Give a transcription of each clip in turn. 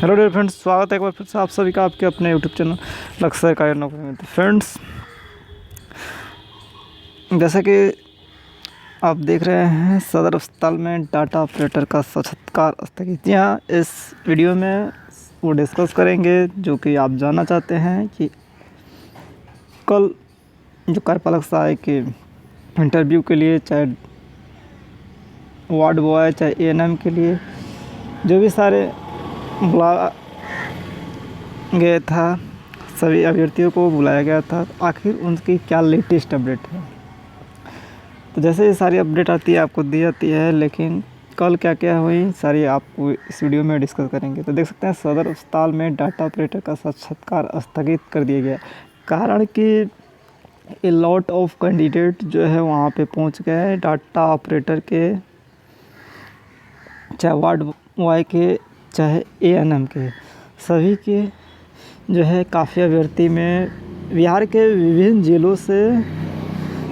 Hello dear friends, स्वागत है एक बार फिर से आप सभी का आपके अपने यूट्यूब चैनल लक्ष्य कार्य नौकरी में। फ्रेंड्स, जैसा कि आप देख रहे हैं, सदर अस्पताल में डाटा ऑपरेटर का साक्षात्कार स्थगित। जी हाँ, इस वीडियो में वो डिस्कस करेंगे जो कि आप जानना चाहते हैं कि कल जो कार्यपालक सहायक के इंटरव्यू के लिए, चाहे वार्ड बॉय चाहे एएनएम के लिए, जो भी सारे बुला गया था, सभी अभ्यर्थियों को बुलाया गया था, आखिर उनकी क्या लेटेस्ट अपडेट है। तो जैसे ये सारी अपडेट आती है आपको दी जाती है, लेकिन कल क्या क्या हुई सारी आपको इस वीडियो में डिस्कस करेंगे। तो देख सकते हैं, सदर अस्पताल में डाटा ऑपरेटर का साक्षात्कार स्थगित कर दिया गया। कारण कि ए लॉट ऑफ कैंडिडेट जो है वहाँ पे पहुँच गए। डाटा ऑपरेटर के, चाहे वार्ड बॉय के, चाहे एएनएम के, सभी के जो है काफ़ी अभ्यर्थी में बिहार के विभिन्न जिलों से,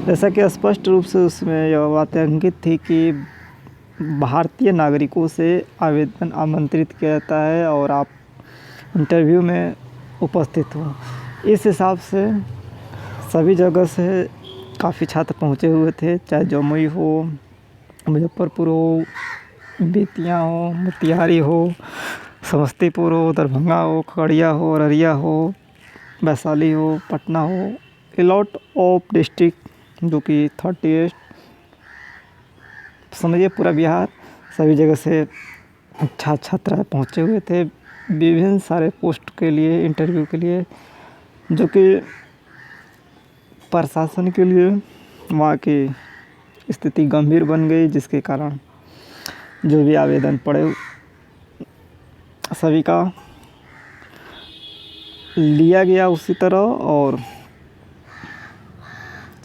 जैसा कि स्पष्ट रूप से उसमें यह बातें अंकित थी कि भारतीय नागरिकों से आवेदन आमंत्रित किया जाता है और आप इंटरव्यू में उपस्थित हो। इस हिसाब से सभी जगह से काफ़ी छात्र पहुँचे हुए थे, चाहे जमुई हो, मुजफ्फरपुर हो, बेतिया हो, मोतिहारी हो, समस्तीपुर हो, दरभंगा हो, खगड़िया हो, अररिया हो, वैशाली हो, पटना हो, ए लॉट ऑफ डिस्ट्रिक्ट जो कि 38 समझिए पूरा बिहार, सभी जगह से छात्र पहुँचे हुए थे विभिन्न सारे पोस्ट के लिए, इंटरव्यू के लिए, जो कि प्रशासन के लिए वहाँ की स्थिति गंभीर बन गई, जिसके कारण जो भी आवेदन पड़े सभी का लिया गया उसी तरह और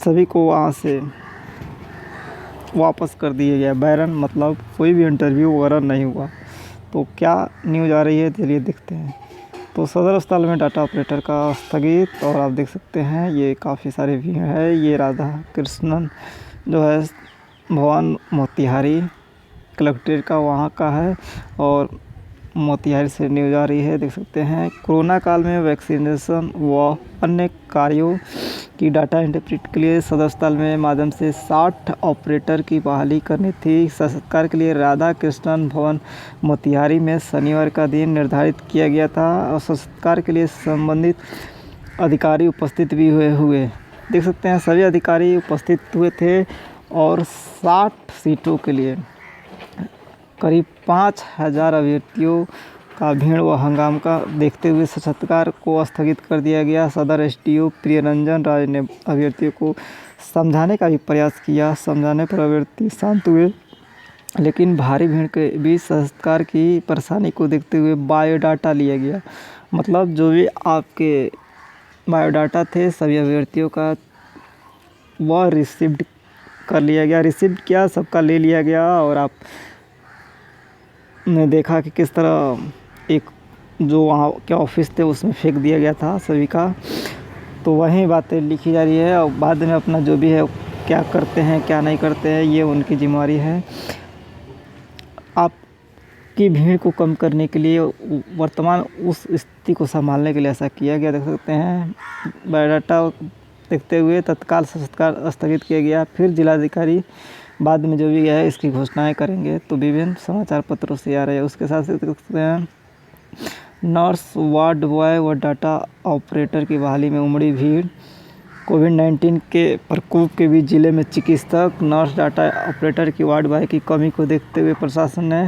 सभी को वहाँ से वापस कर दिया गया। बैरन, मतलब कोई भी इंटरव्यू वगैरह नहीं हुआ। तो क्या न्यूज़ आ रही है, चलिए देखते हैं। तो सदर अस्पताल में डाटा ऑपरेटर का स्थगित, और आप देख सकते हैं ये काफ़ी सारी भीड़ है। ये राधा कृष्णन जो है भवन मोतिहारी कलेक्ट्रेट का वहाँ का है, और मोतिहारी से न्यूज़ आ रही है। देख सकते हैं, कोरोना काल में वैक्सीनेशन व अन्य कार्यों की डाटा इंटरप्रेट के लिए सदर अस्पताल में माध्यम से 60 ऑपरेटर की बहाली करनी थी। साक्षात्कार के लिए राधा कृष्णन भवन मोतिहारी में शनिवार का दिन निर्धारित किया गया था और साक्षात्कार के लिए संबंधित अधिकारी उपस्थित भी हुए। देख सकते हैं, सभी अधिकारी उपस्थित हुए थे और 60 सीटों के लिए करीब 5000 अभ्यर्थियों का भीड़ व हंगामा का देखते हुए साक्षात्कार को स्थगित कर दिया गया। सदर एसडीओ प्रियरंजन राज ने अभ्यर्थियों को समझाने का भी प्रयास किया। समझाने पर अभ्यर्थी शांत हुए, लेकिन भारी भीड़ के बीच साक्षात्कार की परेशानी को देखते हुए बायोडाटा लिया गया। मतलब जो भी आपके बायोडाटा थे सभी अभ्यर्थियों का, वह रिसीव्ड कर लिया गया। रिसीव्ड किया, सबका ले लिया गया, और आप ने देखा कि किस तरह एक जो वहाँ के ऑफिस थे उसमें फेंक दिया गया था सभी का। तो वही बातें लिखी जा रही है, और बाद में अपना जो भी है क्या करते हैं क्या नहीं करते हैं, ये उनकी जिम्मेदारी है। आपकी भीड़ को कम करने के लिए, वर्तमान उस स्थिति को संभालने के लिए ऐसा किया गया। देख सकते हैं, बायोडाटा देखते हुए तत्काल साक्षात्कार स्थगित किया गया। फिर जिलाधिकारी बाद में जो भी है इसकी घोषणाएं करेंगे। तो विभिन्न समाचार पत्रों से आ रहे हैं। उसके साथ देख सकते हैं, नर्स, वार्ड बॉय व डाटा ऑपरेटर की बहाली में उमड़ी भीड़। कोविड-19 के प्रकोप के बीच जिले में चिकित्सक, नर्स, डाटा ऑपरेटर की, वार्ड बॉय की कमी को देखते हुए प्रशासन ने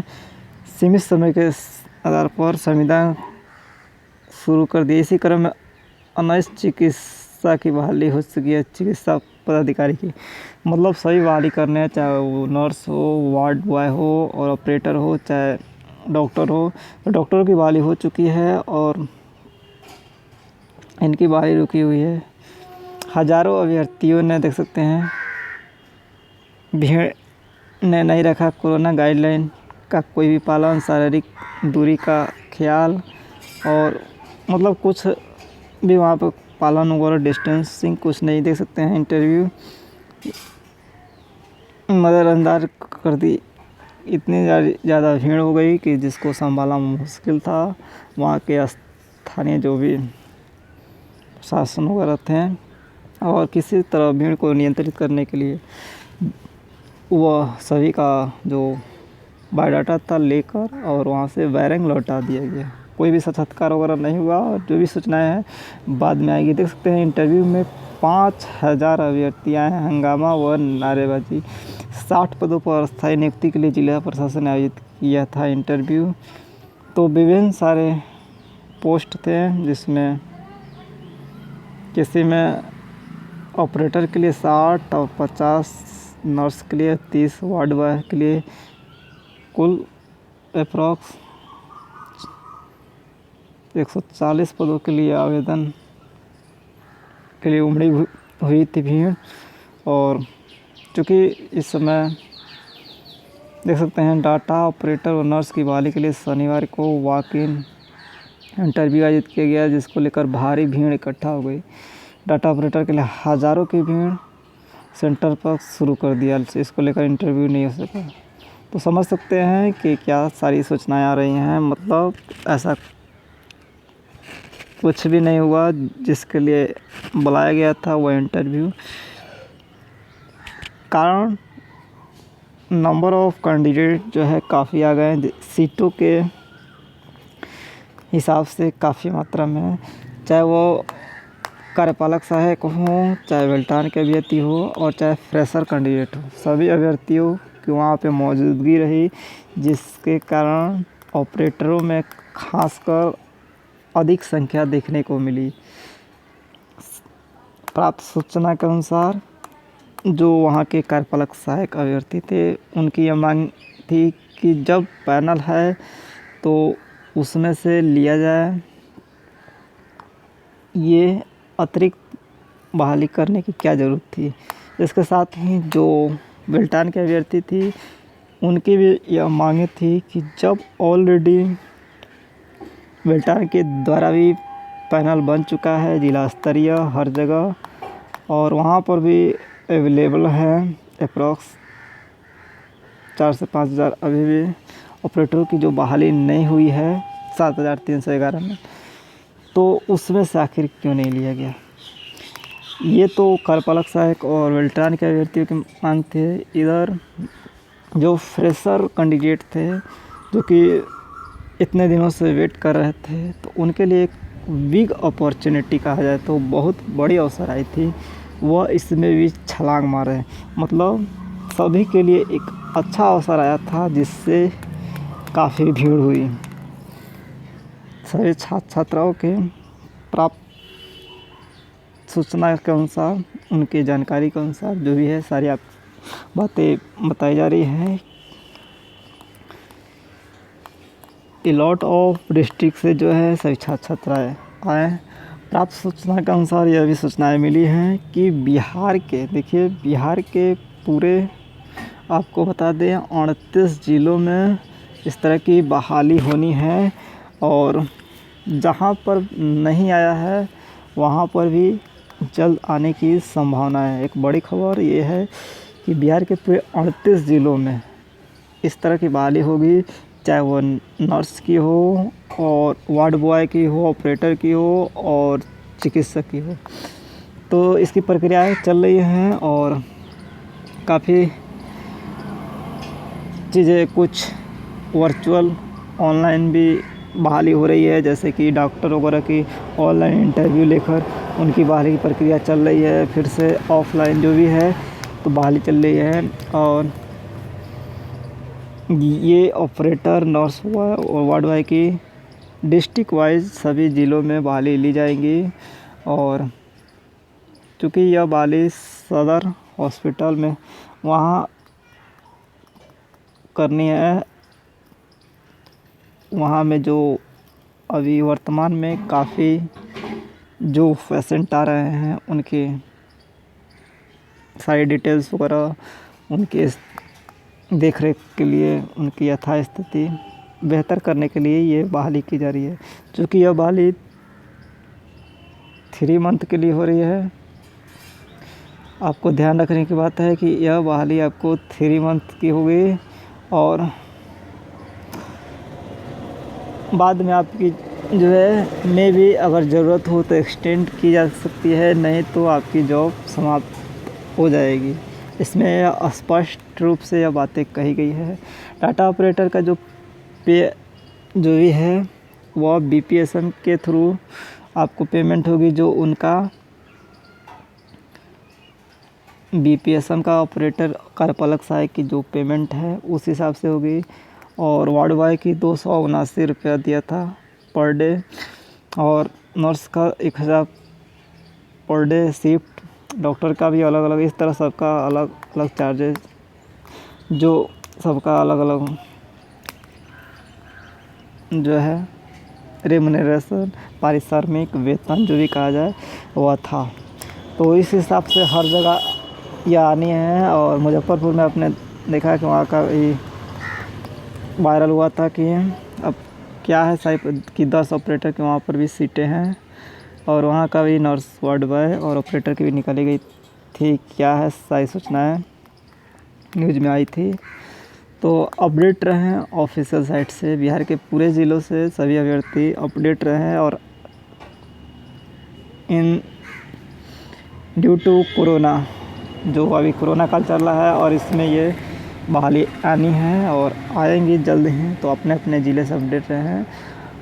सीमित समय के आधार पर संविदा शुरू कर दी। इसी क्रम में 19 चिकित्सा की बहाली हो चुकी है। चिकित्सा पदाधिकारी की, मतलब सही बहाली करने हैं, चाहे वो नर्स हो, वार्ड बॉय हो और ऑपरेटर हो, चाहे डॉक्टर हो। तो डॉक्टरों की बहाली हो चुकी है और इनकी बहाली रुकी हुई है। हज़ारों अभ्यर्थियों ने, देख सकते हैं, भीड़ ने नहीं रखा कोरोना गाइडलाइन का कोई भी पालन, शारीरिक दूरी का ख्याल, और मतलब कुछ भी वहाँ पर पालन वगैरह, डिस्टेंसिंग कुछ नहीं। देख सकते हैं, इंटरव्यू नज़रअंदाज कर दी इतनी ज़्यादा भीड़ हो गई कि जिसको संभालना मुश्किल था। वहाँ के स्थानीय जो भी शासन वगैरह थे और किसी तरह भीड़ को नियंत्रित करने के लिए वह सभी का जो बायोडाटा था लेकर और वहाँ से बैरंग लौटा दिया गया। कोई भी साक्षात्कार वगैरह नहीं हुआ और जो भी सूचनाएं हैं बाद में आएगी। देख सकते हैं इंटरव्यू में 5000 अभ्यर्थी आए हैं। हंगामा व नारेबाजी। 60 पदों पर स्थायी नियुक्ति के लिए जिला प्रशासन ने आयोजित किया था इंटरव्यू। तो विभिन्न सारे पोस्ट थे जिसमें किसी में ऑपरेटर के लिए 60 और 50, नर्स के लिए 30, वार्ड बॉय के लिए कुल अप्रॉक्स 140 पदों के लिए आवेदन के लिए उमड़ी हुई थी भीड़। और चूँकि इस समय देख सकते हैं डाटा ऑपरेटर और नर्स की बहाली के लिए शनिवार को वॉक इन इंटरव्यू आयोजित किया गया, जिसको लेकर भारी भीड़ इकट्ठा हो गई। डाटा ऑपरेटर के लिए हज़ारों की भीड़ सेंटर पर शुरू कर दिया। इसको लेकर इंटरव्यू नहीं हो सका। तो समझ सकते हैं कि क्या सारी सूचनाएं आ रही हैं। मतलब ऐसा कुछ भी नहीं हुआ जिसके लिए बुलाया गया था वो इंटरव्यू। कारण नंबर ऑफ़ कैंडिडेट जो है काफ़ी आ गए। सीटों के हिसाब से काफ़ी मात्रा में, चाहे वो कार्यपालक सहायक हो, चाहे वेल्टान के अभ्यर्थी हो और चाहे फ्रेशर कैंडिडेट हो, सभी अभ्यर्थियों की वहाँ पे मौजूदगी रही, जिसके कारण ऑपरेटरों में खासकर अधिक संख्या देखने को मिली। प्राप्त सूचना के अनुसार जो वहाँ के कार्यपालक सहायक अभ्यर्थी थे उनकी यह मांग थी कि जब पैनल है तो उसमें से लिया जाए। ये अतिरिक्त बहाली करने की क्या ज़रूरत थी। इसके साथ ही जो वेल्टान के अभ्यर्थी थी उनकी भी यह मांगे थी कि जब ऑलरेडी वेल्टान के द्वारा भी पैनल बन चुका है जिला स्तरीय हर जगह और वहाँ पर भी अवेलेबल है अप्रॉक्स 4 से 5 हज़ार अभी भी ऑपरेटरों की जो बहाली नहीं हुई है 7311 में, तो उसमें से आखिर क्यों नहीं लिया गया। ये तो कार्यपालक सहायक और वेल्टान के अभ्यर्थियों की मांग थे। इधर जो फ्रेशर कैंडिडेट थे जो कि इतने दिनों से वेट कर रहे थे, तो उनके लिए एक बिग अपॉर्चुनिटी कहा जाए तो बहुत बड़ी अवसर आई थी, वह इसमें भी छलांग मारे। मतलब सभी के लिए एक अच्छा अवसर आया था जिससे काफ़ी भीड़ हुई। सभी छात्र छात्राओं के प्राप्त सूचना के अनुसार, उनकी जानकारी के अनुसार जो भी है सारी आप बातें बताई जा रही हैं। लॉट ऑफ डिस्ट्रिक्ट से जो है सभी छात्र छात्राएँ आए। प्राप्त सूचना के अनुसार यह भी सूचनाएं मिली हैं कि बिहार के, देखिए बिहार के पूरे आपको बता दें 38 ज़िलों में इस तरह की बहाली होनी है और जहां पर नहीं आया है वहां पर भी जल्द आने की संभावना है। एक बड़ी खबर ये है कि बिहार के पूरे 38 ज़िलों में इस तरह की बहाली होगी, चाहे वो नर्स की हो और वार्ड बॉय की हो, ऑपरेटर की हो और चिकित्सक की हो। तो इसकी प्रक्रियाएं चल रही हैं और काफ़ी चीज़ें कुछ वर्चुअल ऑनलाइन भी बहाली हो रही है, जैसे कि डॉक्टर वगैरह की ऑनलाइन इंटरव्यू लेकर उनकी बहाली की प्रक्रिया चल रही है। फिर से ऑफलाइन जो भी है तो बहाली चल रही है और ये ऑपरेटर, नर्स और वार्ड बॉय की डिस्ट्रिक्ट वाइज सभी ज़िलों में बहाली ली जाएंगी। और चूँकि यह बहाली सदर हॉस्पिटल में वहाँ करनी है, वहाँ में जो अभी वर्तमान में काफ़ी जो पेशेंट आ रहे हैं उनकी सारी डिटेल्स वगैरह, उनके देख रेख के लिए, उनकी यथास्थिति बेहतर करने के लिए ये बहाली की जा रही है। चूँकि यह बहाली 3 मंथ के लिए हो रही है। आपको ध्यान रखने की बात है कि यह बहाली आपको 3 मंथ की होगी और बाद में आपकी जो है मे भी अगर ज़रूरत हो तो एक्सटेंड की जा सकती है, नहीं तो आपकी जॉब समाप्त हो जाएगी। इसमें स्पष्ट रूप से यह बातें कही गई है। डाटा ऑपरेटर का जो पे जो भी है वह बीपीएसएन के थ्रू आपको पेमेंट होगी, जो उनका बीपीएसएन का ऑपरेटर कार्यपालक सहायक की जो पेमेंट है उस हिसाब से होगी। और वार्ड बॉय की 279 रुपया दिया था पर डे, और नर्स का 1000 पर डे शिफ्ट, डॉक्टर का भी अलग अलग, इस तरह सबका अलग अलग चार्जेस, जो सबका अलग अलग जो है रेमुनरेशन, पारिश्रमिक, वेतन जो भी कहा जाए वह था। तो इस हिसाब से हर जगह यह आनी है। और मुजफ्फरपुर में आपने देखा कि वहाँ का भी वायरल हुआ था कि अब क्या है शायद कि 10 ऑपरेटर के वहाँ पर भी सीटें हैं, और वहाँ का भी नर्स, वार्ड बॉय और ऑपरेटर की भी निकाली गई थी। क्या है सारी सूचनाएँ न्यूज़ में आई थी। तो अपडेट रहें ऑफिशियल साइट से, बिहार के पूरे ज़िलों से सभी अभ्यर्थी अपडेट रहें। और इन ड्यू टू कोरोना, जो अभी कोरोना काल चल रहा है और इसमें ये बहाली आनी है और आएंगी जल्द ही, तो अपने अपने ज़िले से अपडेट रहें।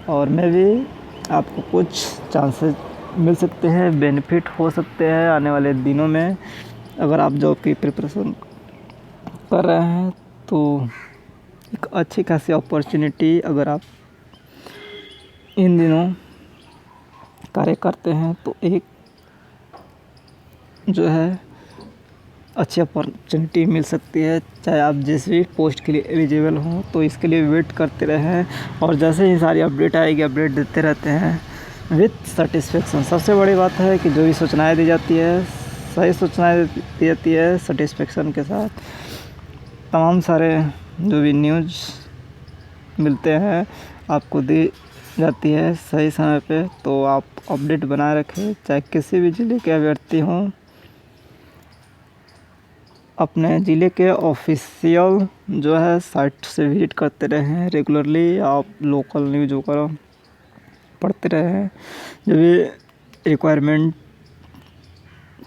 और मैं भी आपको कुछ चांसेस मिल सकते हैं, बेनिफिट हो सकते हैं आने वाले दिनों में। अगर आप जॉब की प्रिपरेशन कर रहे हैं तो एक अच्छी खासी अपॉर्चुनिटी, अगर आप इन दिनों कार्य करते हैं तो एक जो है अच्छी अपॉर्चुनिटी मिल सकती है। चाहे आप जिस भी पोस्ट के लिए एलिजिबल हों, तो इसके लिए वेट करते रहें। और जैसे ही सारी अपडेट आएगी, अपडेट देते रहते हैं विथ सेटिस्फेक्शन। सबसे बड़ी बात है कि जो भी सूचनाएं दी जाती है, सही सूचनाएं दी जाती है सेटिस्फेक्शन के साथ। तमाम सारे जो भी न्यूज़ मिलते हैं आपको दी जाती है सही समय पे, तो आप अपडेट बनाए रखें। चाहे किसी भी ज़िले के अभ्यर्थी हों, अपने ज़िले के ऑफिशियल जो है साइट से विजिट करते रहें रेगुलरली। आप लोकल न्यूज़ वगैरह पढ़ते रहें, जो भी रिक्वायरमेंट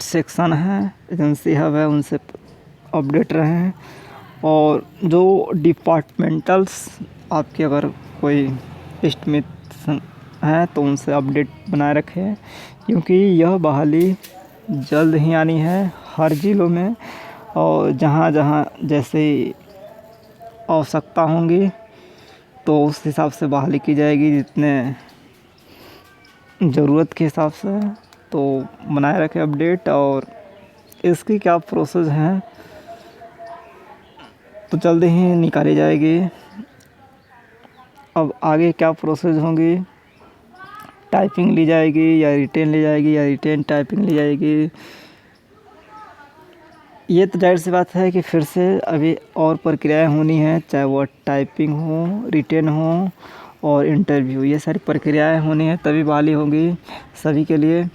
सेक्शन है, एजेंसी हब है, उनसे अपडेट रहें। और जो डिपार्टमेंटल्स आपके अगर कोई एस्टिमेशन है तो उनसे अपडेट बनाए रखें, क्योंकि यह बहाली जल्द ही आनी है हर ज़िलों में। और जहाँ जहाँ जैसे आवश्यकता होंगी तो उस हिसाब से बहाली की जाएगी, जितने ज़रूरत के हिसाब से। तो बनाए रखें अपडेट। और इसकी क्या प्रोसेस है तो जल्द ही निकाली जाएगी। अब आगे क्या प्रोसेस होंगी, टाइपिंग ली जाएगी या रिटेन ली जाएगी, या रिटेन टाइपिंग ली जाएगी, ये तो जाहिर सी बात है कि फिर से अभी और प्रक्रियाएं होनी हैं, चाहे वो टाइपिंग हो, रिटेन हो और इंटरव्यू, ये सारी प्रक्रियाएं होनी है, तभी बहाली होगी सभी के लिए।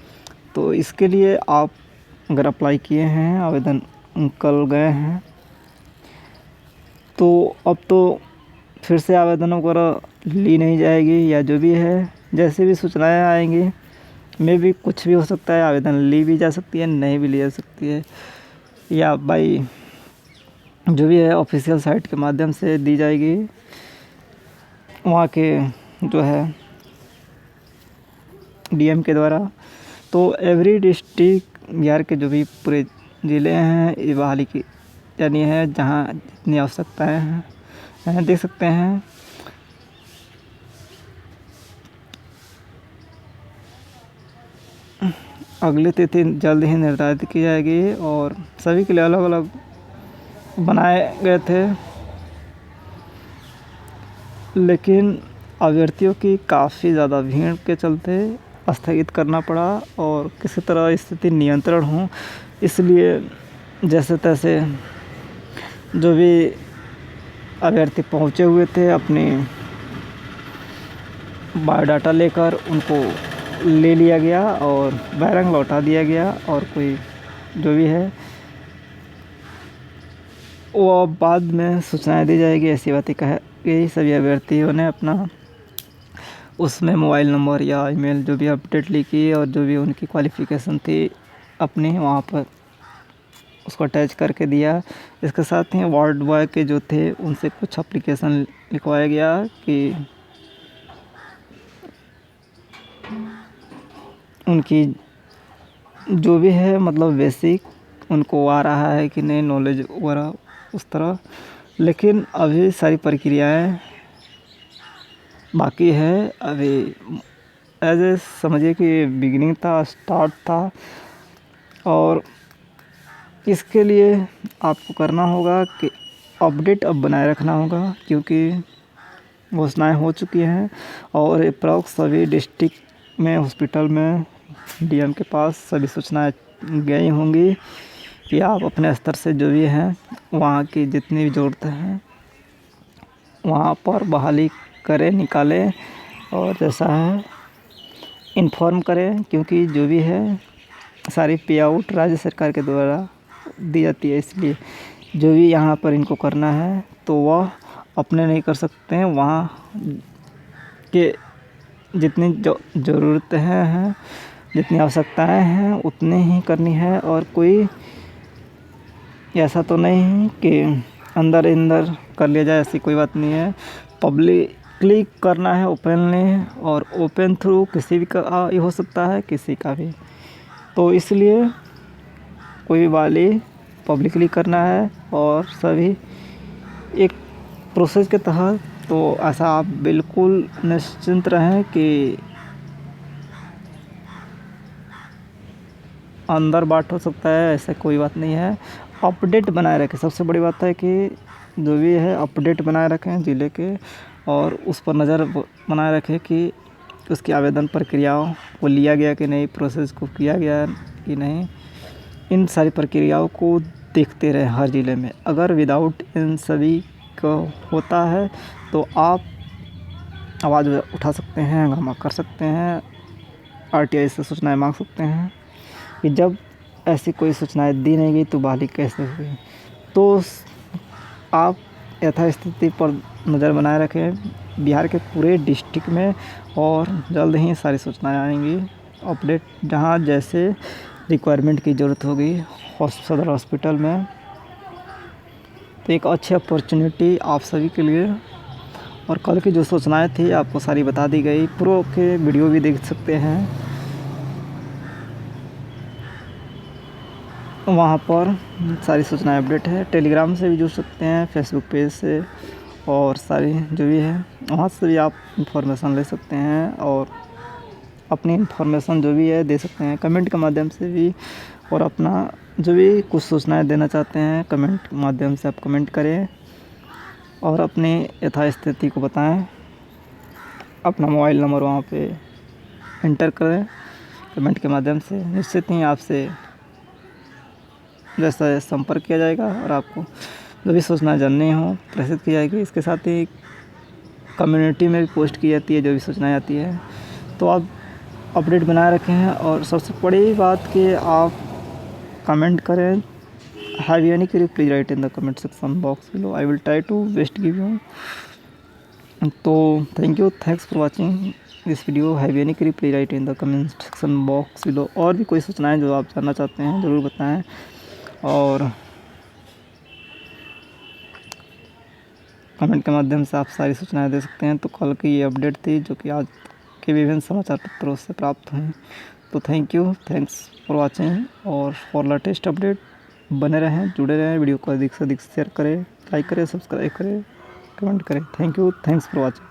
तो इसके लिए आप अगर अप्लाई किए हैं, आवेदन कर गए हैं, तो अब तो फिर से आवेदन वगैरह ली नहीं जाएगी, या जो भी है जैसे भी सूचनाएं आएंगी में भी कुछ भी हो सकता है, आवेदन ली भी जा सकती है, नहीं भी ली जा सकती है, या बाई जो भी है ऑफिशियल साइट के माध्यम से दी जाएगी वहाँ के जो है डीएम के द्वारा। तो एवरी डिस्ट्रिक्ट बिहार के जो भी पूरे ज़िले हैं, ये बहाली की यानी है जहाँ जितनी आवश्यकताएँ हैं देख सकते हैं। अगली तिथि जल्द ही निर्धारित की जाएगी, और सभी के लिए अलग अलग बनाए गए थे, लेकिन अभ्यर्थियों की काफ़ी ज़्यादा भीड़ के चलते स्थगित करना पड़ा। और किसी तरह स्थिति नियंत्रण हो, इसलिए जैसे तैसे जो भी अभ्यर्थी पहुँचे हुए थे अपनी बायोडाटा लेकर, उनको ले लिया गया और बैरंग लौटा दिया गया। और कोई जो भी है वो अब बाद में सूचनाएं दी जाएगी, ऐसी बातें कह गई। सभी अभ्यर्थियों ने अपना उसमें मोबाइल नंबर या ईमेल जो भी अपडेट लिखी और जो भी उनकी क्वालिफ़िकेशन थी अपनी वहाँ पर उसको अटैच करके दिया। इसके साथ ही वार्ड बॉय के जो थे उनसे कुछ एप्लीकेशन लिखवाया गया कि उनकी जो भी है मतलब बेसिक उनको आ रहा है कि नहीं, नॉलेज वगैरह उस तरह। लेकिन अभी सारी प्रक्रियाएं बाकी है। अभी एज ए समझिए कि बिगिनिंग था, स्टार्ट था, और इसके लिए आपको करना होगा कि अपडेट अब बनाए रखना होगा, क्योंकि घोषणाएं हो चुकी हैं और अप्रॉक्स सभी डिस्ट्रिक्ट में हॉस्पिटल में डीएम के पास सभी सूचनाएं गई होंगी कि आप अपने स्तर से जो भी हैं वहाँ की जितनी भी ज़रूरतें हैं वहाँ पर बहाली करें, निकालें और जैसा है इन्फॉर्म करें, क्योंकि जो भी है सारी पे आउट राज्य सरकार के द्वारा दी जाती है। इसलिए जो भी यहाँ पर इनको करना है तो वह अपने नहीं कर सकते हैं, वहाँ के जितनी ज़रूरतें हैं, जितनी आवश्यकताएं हैं उतनी ही करनी है। और कोई ऐसा तो नहीं है कि अंदर कर लिया जाए, ऐसी कोई बात नहीं है। पब्लिकली करना है, ओपनली, और ओपन थ्रू किसी भी का ये हो सकता है, किसी का भी। तो इसलिए कोई भी वाली पब्लिकली करना है और सभी एक प्रोसेस के तहत। तो ऐसा आप बिल्कुल निश्चिंत रहें कि अंदर बात हो सकता है, ऐसा कोई बात नहीं है। अपडेट बनाए रखें, सबसे बड़ी बात है कि जो भी है अपडेट बनाए रखें ज़िले के, और उस पर नज़र बनाए रखें कि उसकी आवेदन प्रक्रियाओं को लिया गया कि नहीं, प्रोसेस को किया गया कि नहीं। इन सारी प्रक्रियाओं को देखते रहें हर ज़िले में। अगर विदाउट इन सभी को होता है तो आप आवाज़ उठा सकते हैं, हंगामा कर सकते हैं, आरटीआई से सूचनाएं मांग सकते हैं कि जब ऐसी कोई सूचनाएं दी नहीं गई तो बहाली कैसे हुई। तो आप यथास्थिति पर नज़र बनाए रखें बिहार के पूरे डिस्ट्रिक्ट में, और जल्द ही सारी सूचनाएं आएंगी अपडेट, जहां जैसे रिक्वायरमेंट की ज़रूरत होगी सदर हॉस्पिटल में। तो एक अच्छी अपॉर्चुनिटी आप सभी के लिए। और कल की जो सूचनाएं थी आपको सारी बता दी गई। प्रो के वीडियो भी देख सकते हैं, वहाँ पर सारी सूचनाएं अपडेट है। टेलीग्राम से भी जुड़ सकते हैं, फेसबुक पेज से, और सारी जो भी है वहाँ से भी आप इंफॉर्मेशन ले सकते हैं और अपनी इंफॉर्मेशन जो भी है दे सकते हैं कमेंट के माध्यम से भी। और अपना जो भी कुछ सूचनाएं देना चाहते हैं कमेंट के माध्यम से आप कमेंट करें और अपनी यथास्थिति को बताएं। अपना मोबाइल नंबर वहाँ पे एंटर करें कमेंट के माध्यम से। निश्चित ही आपसे जैसा संपर्क किया जाएगा और आपको जो भी सूचना जाननी हो प्रेषित की जाएगी। इसके साथ ही कम्युनिटी में भी पोस्ट की जाती है जो भी सूचनाएं आती है, तो आप अपडेट बनाए रखें हैं। और सबसे बड़ी बात कि आप कमेंट करें। Have any query please write in the comment section box below, I will try to best give you. तो thank you, thanks for watching this video. Have any query please write in the comment section box below. और भी कोई सूचनाएं जो आप जानना चाहते हैं ज़रूर बताएं। और कमेंट के माध्यम से आप सारी सूचनाएं दे सकते हैं। तो कल की ये अपडेट थी जो कि आज के विभिन्न समाचार पत्रों से प्राप्त हुई। तो thank you, thanks for watching. और फॉर लेटेस्ट अपडेट बने रहें, जुड़े रहें। वीडियो को अधिक से अधिक शेयर करें, लाइक करें, सब्सक्राइब करें, कमेंट करें। Thank you, thanks for watching.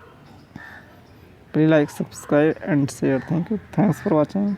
Please like, subscribe and share. Thank you, thanks for watching.